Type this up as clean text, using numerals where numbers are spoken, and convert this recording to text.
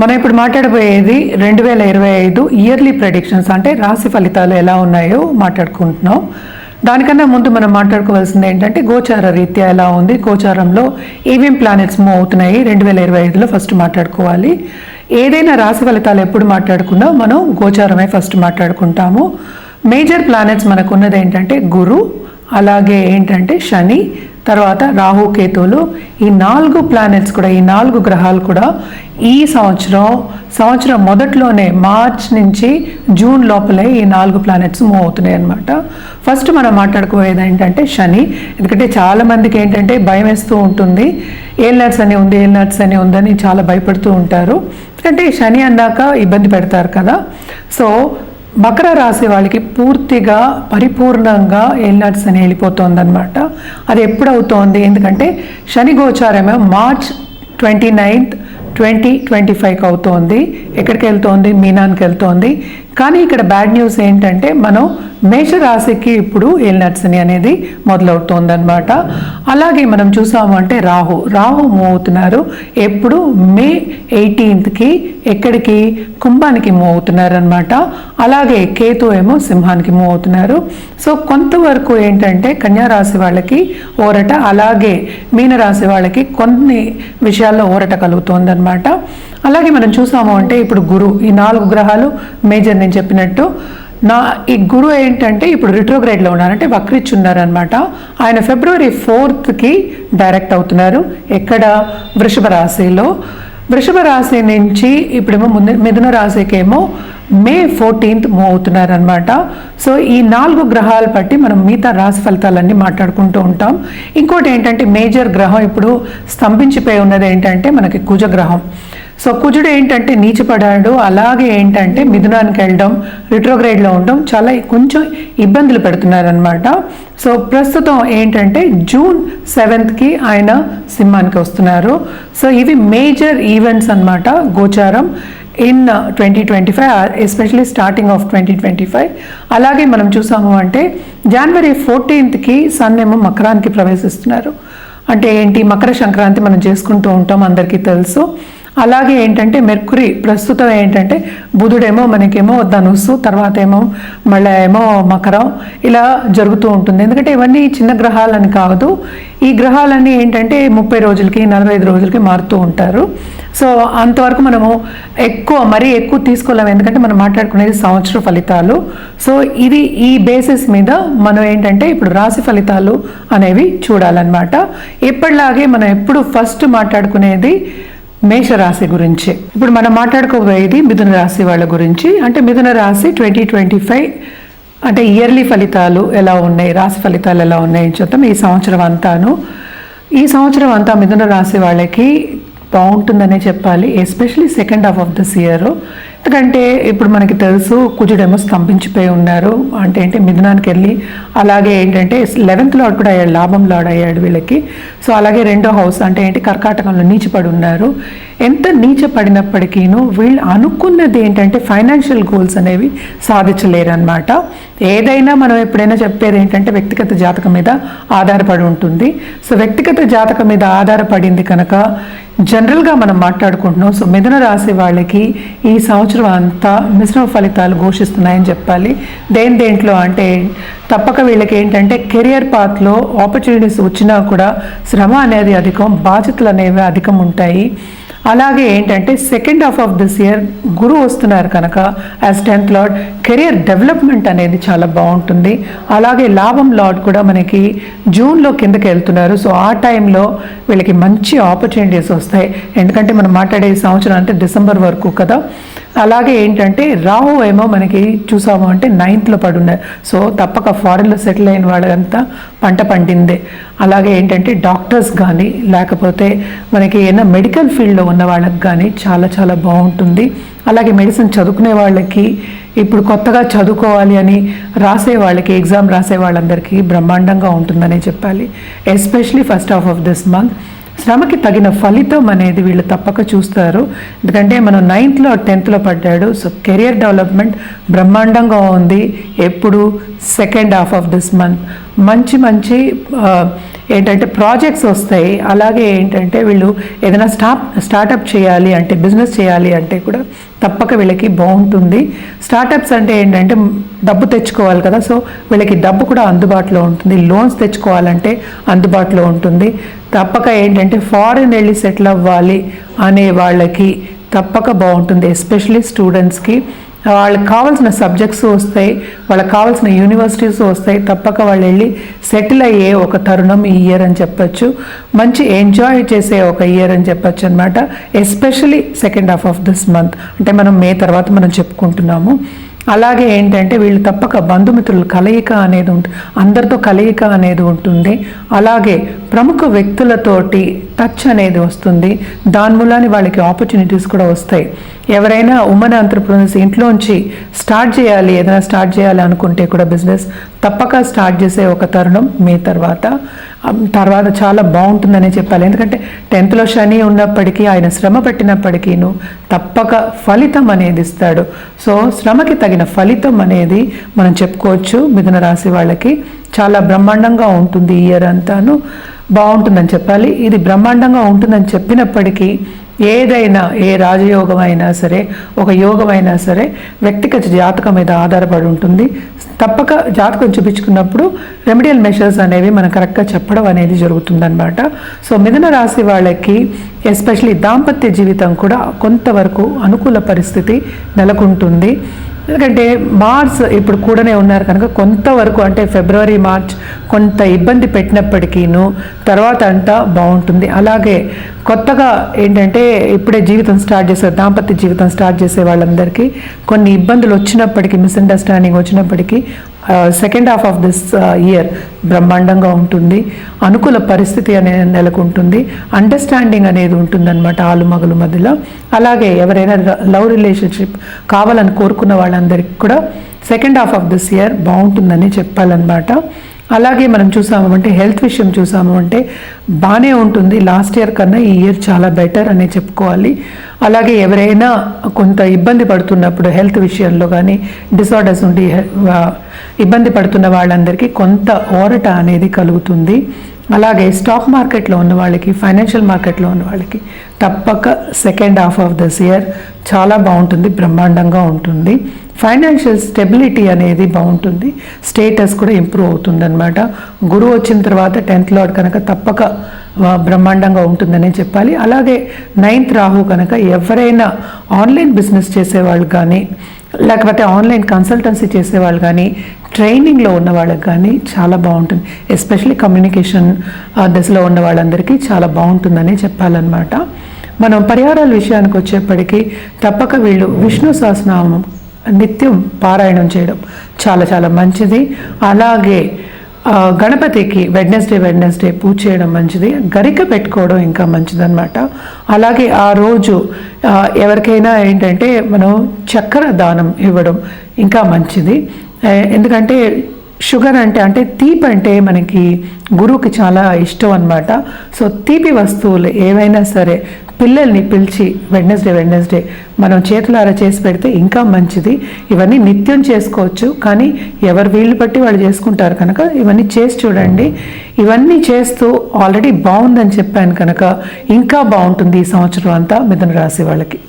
మనం ఇప్పుడు మాట్లాడబోయేది 2025 yearly predictions, అంటే రాశి ఫలితాలు ఎలా ఉన్నాయో మాట్లాడుకుంటున్నాం. దానికన్నా ముందు మనం మాట్లాడుకోవాల్సింది ఏంటంటే గోచార రీత్యా ఎలా ఉంది, గోచారంలో ఏమేం ప్లానెట్స్ మూవ్ అవుతున్నాయి 2025లో ఫస్ట్ మాట్లాడుకోవాలి. ఏదైనా రాశి ఫలితాలు ఎప్పుడు మాట్లాడుకున్నా మనం గోచారమే ఫస్ట్ మాట్లాడుకుంటాము. మేజర్ ప్లానెట్స్ మనకు ఉన్నది ఏంటంటే గురు, అలాగే ఏంటంటే శని, తర్వాత రాహు, కేతువులు. ఈ 4 ప్లానెట్స్ కూడా, ఈ 4 గ్రహాలు కూడా ఈ సంవత్సరం మొదట్లోనే మార్చ్ నుంచి జూన్ లోపలే ఈ 4 ప్లానెట్స్ మూవ్ అవుతున్నాయి అన్నమాట. ఫస్ట్ మనం మాట్లాడుకోయేది ఏంటంటే శని. ఎందుకంటే చాలామందికి ఏంటంటే భయం వేస్తూ ఉంటుంది, ఏల్నట్స్ అని ఉంది, ఏల్నట్స్ అని ఉందని చాలా భయపడుతూ ఉంటారు. ఎందుకంటే శని అన్నాక ఇబ్బంది పెడతారు కదా. సో మకర రాశి వాళ్ళకి పూర్తిగా పరిపూర్ణంగా ఏల్నట్స్ అని వెళ్ళిపోతుందన్నమాట. అది ఎప్పుడు అవుతోంది, ఎందుకంటే శని గోచారమే మార్చ్ 29, 2025కి అవుతోంది. ఎక్కడికి వెళ్తోంది? మీనానికి వెళ్తోంది. కానీ ఇక్కడ బ్యాడ్ న్యూస్ ఏంటంటే మనం మేషరాశికి ఇప్పుడు ఏల్నట్స్ అని అనేది మొదలవుతోంది అనమాట. అలాగే మనం చూసాము అంటే రాహు మూవ్ అవుతున్నారు. ఎప్పుడు మే 18కి ఎక్కడికి? కుంభానికి మూవ్ అవుతున్నారు అనమాట. అలాగే కేతు ఏమో సింహానికి మూవ్ అవుతున్నారు. సో కొంతవరకు ఏంటంటే కన్యారాశి వాళ్ళకి ఊరట, అలాగే మీనరాశి వాళ్ళకి కొన్ని విషయాల్లో ఊరట కలుగుతోంది అనమాట. అలాగే మనం చూసాము అంటే ఇప్పుడు గురు, ఈ 4 గ్రహాలు మేజర్ నేను చెప్పినట్టు. ఈ గురు ఏంటంటే ఇప్పుడు రిట్రోగ్రేడ్లో ఉన్నారంటే వక్రిచ్చి ఉన్నారనమాట. ఆయన ఫిబ్రవరి 4కి డైరెక్ట్ అవుతున్నారు. ఎక్కడ? వృషభ రాశిలో. వృషభ రాశి నుంచి ఇప్పుడేమో మిథున రాశికేమో మే 14th మూవ్ అవుతున్నారు అనమాట. సో ఈ 4 గ్రహాలు బట్టి మనం మిగతా రాశి ఫలితాలన్నీ మాట్లాడుకుంటూ ఉంటాం. ఇంకోటి ఏంటంటే మేజర్ గ్రహం ఇప్పుడు స్తంభించిపోయి ఉన్నది ఏంటంటే మనకి కుజగ్రహం. సో కుజుడు ఏంటంటే నీచపడాడు, అలాగే ఏంటంటే మిథునానికి వెళ్ళడం, రిట్రోగ్రేడ్లో ఉండడం చాలా కొంచెం ఇబ్బందులు పెడుతున్నారనమాట. సో ప్రస్తుతం ఏంటంటే జూన్ 7కి ఆయన సింహానికి వస్తున్నారు. సో ఇవి మేజర్ ఈవెంట్స్ అనమాట గోచారం ఇన్ 2025, ఎస్పెషలీ స్టార్టింగ్ ఆఫ్ 2025. అలాగే మనం చూసాము అంటే జనవరి 14కి సన్ ఏమో మకరానికి ప్రవేశిస్తున్నారు. అంటే ఏంటి? మకర సంక్రాంతి మనం చేసుకుంటూ ఉంటాం, అందరికీ తెలుసు. అలాగే ఏంటంటే మెర్కురీ ప్రస్తుతం ఏంటంటే బుధుడేమో మనకేమో ధనుస్సు, తర్వాత ఏమో మళ్ళీ ఏమో మకరం, ఇలా జరుగుతూ ఉంటుంది. ఎందుకంటే ఇవన్నీ చిన్న గ్రహాలని కాదు, ఈ గ్రహాలన్నీ ఏంటంటే 30 రోజులకి 45 రోజులకి మారుతూ ఉంటారు. సో అంతవరకు మనము మరీ ఎక్కువ తీసుకోలేము, ఎందుకంటే మనం మాట్లాడుకునేది సంవత్సర ఫలితాలు. సో ఇది ఈ బేసిస్ మీద మనం ఏంటంటే ఇప్పుడు రాశి ఫలితాలు అనేవి చూడాలన్నమాట. ఎప్పటిలాగే మనం ఎప్పుడు ఫస్ట్ మాట్లాడుకునేది మేషరాశి గురించి. ఇప్పుడు మనం మాట్లాడుకోబోయేది మిథున రాశి వాళ్ళ గురించి. అంటే మిథున రాశి 2025 అంటే ఇయర్లీ ఫలితాలు ఎలా ఉన్నాయి, రాశి ఫలితాలు ఎలా ఉన్నాయి చూద్దాం. ఈ సంవత్సరం అంతా మిథున రాశి వాళ్ళకి బాగుంటుందనే చెప్పాలి, especially second half of this year. ఎందుకంటే ఇప్పుడు మనకి తెలుసు కుజుడేమో స్తంభించిపోయి ఉన్నారు. అంటే ఏంటి? మిథునానికి వెళ్ళి, అలాగే ఏంటంటే 11th లార్డ్ కూడా అయ్యాడు, లాభం లార్డ్ అయ్యాడు వీళ్ళకి. సో అలాగే 2వ హౌస్ అంటే ఏంటి? కర్కాటకంలో నీచపడి ఉన్నారు. ఎంత నీచపడినప్పటికీను వీళ్ళు అనుకున్నది ఏంటంటే ఫైనాన్షియల్ గోల్స్ అనేవి సాధించలేరు అనమాట. ఏదైనా మనం ఎప్పుడైనా చెప్పేది ఏంటంటే వ్యక్తిగత జాతకం మీద ఆధారపడి ఉంటుంది. సో వ్యక్తిగత జాతకం మీద ఆధారపడింది కనుక జనరల్గా మనం మాట్లాడుకుంటున్నాం. సో మిథున రాశి వాళ్ళకి ఈ సంవత్సరం అంతా మిశ్రమ ఫలితాలు ఘోషిస్తున్నాయని చెప్పాలి. దేంట్లో అంటే తప్పక వీళ్ళకి ఏంటంటే కెరియర్ పాత్లో ఆపర్చునిటీస్ వచ్చినా కూడా శ్రమ అనేది అధికం, బాధ్యతలు అనేవి అధికం ఉంటాయి. అలాగే ఏంటంటే second half of this year గురు వస్తున్నారు కనుక as 10th lord career development అనేది చాలా బాగుంటుంది. అలాగే లాభం లార్డ్ కూడా మనకి జూన్లో కిందకి వెళ్తున్నారు. సో ఆ టైంలో వీళ్ళకి మంచి ఆపర్చునిటీస్ వస్తాయి. ఎందుకంటే మనం మాట్లాడే సంవత్సరం అంటే డిసెంబర్ వరకు కదా. అలాగే ఏంటంటే రాహు ఏమో మనకి చూసాము అంటే 9th పడున్నారు. సో తప్పక ఫారిన్లో సెటిల్ అయిన వాళ్ళంతా పంట పండిందే. అలాగే ఏంటంటే డాక్టర్స్ కానీ లేకపోతే మనకి ఏదైనా మెడికల్ ఫీల్డ్లో ఉన్న వాళ్ళకి కానీ చాలా చాలా బాగుంటుంది. అలాగే మెడిసిన్ చదువుకునే వాళ్ళకి, ఇప్పుడు కొత్తగా చదువుకోవాలి అని రాసే వాళ్ళకి, ఎగ్జామ్ రాసే వాళ్ళందరికీ బ్రహ్మాండంగా ఉంటుందనే చెప్పాలి, especially first half of this month. శ్రమకి తగిన ఫలితం అనేది వీళ్ళు తప్పక చూస్తారు. ఎందుకంటే మనం 9th 10th పడ్డాడు. సో కెరియర్ డెవలప్మెంట్ బ్రహ్మాండంగా ఉంది ఎప్పుడు? Second half of this month. మంచి మంచి ఏంటంటే ప్రాజెక్ట్స్ వస్తాయి. అలాగే ఏంటంటే వీళ్ళు ఏదైనా స్టార్టప్ చేయాలి అంటే, బిజినెస్ చేయాలి అంటే కూడా తప్పక వీళ్ళకి బాగుంటుంది. స్టార్టప్స్ అంటే ఏంటంటే డబ్బు తెచ్చుకోవాలి కదా, సో వీళ్ళకి డబ్బు కూడా అందుబాటులో ఉంటుంది. లోన్స్ తెచ్చుకోవాలంటే అందుబాటులో ఉంటుంది. తప్పక ఏంటంటే ఫారిన్ వెళ్ళి సెటిల్ అవ్వాలి అనే వాళ్ళకి తప్పక బాగుంటుంది. ఎస్పెషలీ స్టూడెంట్స్కి వాళ్ళకి కావాల్సిన సబ్జెక్ట్స్ వస్తాయి, వాళ్ళకి కావాల్సిన యూనివర్సిటీస్ వస్తాయి. తప్పక వాళ్ళు వెళ్ళి సెటిల్ అయ్యే ఒక తరుణం ఈ ఇయర్ అని చెప్పచ్చు. మంచి ఎంజాయ్ చేసే ఒక ఇయర్ అని చెప్పచ్చు అనమాట. Especially second half of this month, అంటే మనం మే తర్వాత మనం చెప్పుకుంటున్నాము. అలాగే ఏంటంటే వీళ్ళు తప్పక బంధుమిత్రుల కలయిక అనేది ఉంటుంది, అందరితో కలయిక అనేది ఉంటుంది. అలాగే ప్రముఖ వ్యక్తులతోటి టచ్ అనేది వస్తుంది. దాని మూలాన్ని వాళ్ళకి ఆపర్చునిటీస్ కూడా వస్తాయి. ఎవరైనా ఉమెన్ ఎంటర్‌ప్రెన్యూర్స్ ఇంట్లోంచి స్టార్ట్ చేయాలి, ఏదైనా స్టార్ట్ చేయాలి అనుకుంటే కూడా బిజినెస్ తప్పక స్టార్ట్ చేసే ఒక తరుణం మే తర్వాత చాలా బాగుంటుందనే చెప్పాలి. ఎందుకంటే 10th శని ఉన్నప్పటికీ, ఆయన శ్రమ పెట్టినప్పటికీను తప్పక ఫలితం అనేది ఇస్తాడు. సో శ్రమకి తగిన ఫలితం అనేది మనం చెప్పుకోవచ్చు. మిథున రాశి వాళ్ళకి చాలా బ్రహ్మాండంగా ఉంటుంది. ఈ ఇయర్ అంతాను బాగుంటుందని చెప్పాలి. ఇది బ్రహ్మాండంగా ఉంటుందని చెప్పినప్పటికీ ఏదైనా, ఏ రాజయోగం అయినా సరే, ఒక యోగం అయినా సరే వ్యక్తిగత జాతకం మీద ఆధారపడి ఉంటుంది. తప్పక జాతకం చూపించుకున్నప్పుడు రెమెడియల్ మెషర్స్ అనేవి మనం కరెక్ట్గా చెప్పడం అనేది జరుగుతుందన్నమాట. సో మిథున రాశి వాళ్ళకి ఎస్పెషలీ దాంపత్య జీవితం కూడా కొంతవరకు అనుకూల పరిస్థితి నెలకొంటుంది. ఎందుకంటే మార్స్ ఇప్పుడు కూడానే ఉన్నారు కనుక కొంతవరకు, అంటే ఫిబ్రవరి మార్చ్ కొంత ఇబ్బంది పెట్టినప్పటికీను తర్వాత అంతా బాగుంటుంది. అలాగే కొత్తగా ఏంటంటే ఇప్పుడే జీవితం స్టార్ట్ చేసే, దాంపత్య జీవితం స్టార్ట్ చేసే వాళ్ళందరికీ కొన్ని ఇబ్బందులు వచ్చినప్పటికీ, మిస్అండర్స్టాండింగ్ వచ్చినప్పటికీ second half of this year బ్రహ్మాండంగా ఉంటుంది. అనుకూల పరిస్థితి అనేది నెలకొంటుంది. అండర్స్టాండింగ్ అనేది ఉంటుందన్నమాట ఆలు మగలు మధ్యలో. అలాగే ఎవరైనా లవ్ రిలేషన్షిప్ కావాలని కోరుకున్న వాళ్ళందరికీ కూడా second half of this year బాగుంటుందని చెప్పాలన్నమాట. అలాగే మనం చూసాము అంటే హెల్త్ విషయం చూసాము అంటే బాగానే ఉంటుంది. లాస్ట్ ఇయర్ కన్నా ఈ ఇయర్ చాలా బెటర్ అనే చెప్పుకోవాలి. అలాగే ఎవరైనా కొంత ఇబ్బంది పడుతున్నప్పుడు హెల్త్ విషయంలో కానీ డిసార్డర్స్ ఉండి ఇబ్బంది పడుతున్న వాళ్ళందరికీ కొంత ఊరట అనేది కలుగుతుంది. అలాగే స్టాక్ మార్కెట్లో ఉన్న వాళ్ళకి, ఫైనాన్షియల్ మార్కెట్లో ఉన్న వాళ్ళకి తప్పక second half of this year చాలా బాగుంటుంది, బ్రహ్మాండంగా ఉంటుంది. ఫైనాన్షియల్ స్టెబిలిటీ అనేది బాగుంటుంది. స్టేటస్ కూడా ఇంప్రూవ్ అవుతుంది అనమాట. గురువు వచ్చిన తర్వాత 10th లార్డ్ కనుక తప్పక బ్రహ్మాండంగా ఉంటుందనే చెప్పాలి. అలాగే 9th రాహు కనుక ఎవరైనా ఆన్లైన్ బిజినెస్ చేసేవాళ్ళు కానీ, లేకపోతే ఆన్లైన్ కన్సల్టెన్సీ చేసేవాళ్ళు కానీ, ట్రైనింగ్లో ఉన్న వాళ్ళకి కానీ చాలా బాగుంటుంది. ఎస్పెషల్లీ కమ్యూనికేషన్ దశలో ఉన్న వాళ్ళందరికీ చాలా బాగుంటుందని చెప్పాలన్నమాట. మనం పరిహారాల విషయానికి వచ్చేప్పటికీ తప్పక వీళ్ళు విష్ణు సహస్రనామం నిత్యం పారాయణం చేయడం చాలా చాలా మంచిది. అలాగే గణపతికి వెడ్నెస్డే పూజ చేయడం మంచిది. గరిక పెట్టుకోవడం ఇంకా మంచిదన్నమాట. అలాగే ఆ రోజు ఎవరికైనా ఏంటంటే మనం చక్కెర దానం ఇవ్వడం ఇంకా మంచిది. ఎందుకంటే షుగర్ అంటే తీపి అంటే మనకి గురువుకి చాలా ఇష్టం అన్నమాట. సో తీపి వస్తువులు ఏవైనా సరే పిల్లల్ని పిలిచి వెడ్నెస్డే మనం చేతులారా చేసి పెడితే ఇంకా మంచిది. ఇవన్నీ నిత్యం చేసుకోవచ్చు, కానీ ఎవరు వీళ్ళు బట్టి వాళ్ళు చేసుకుంటారు కనుక ఇవన్నీ చేసి చూడండి. ఇవన్నీ చేస్తూ ఆల్రెడీ బాగుందని చెప్పాను కనుక ఇంకా బాగుంటుంది ఈ సంవత్సరం అంతా మిథున రాశి వాళ్ళకి.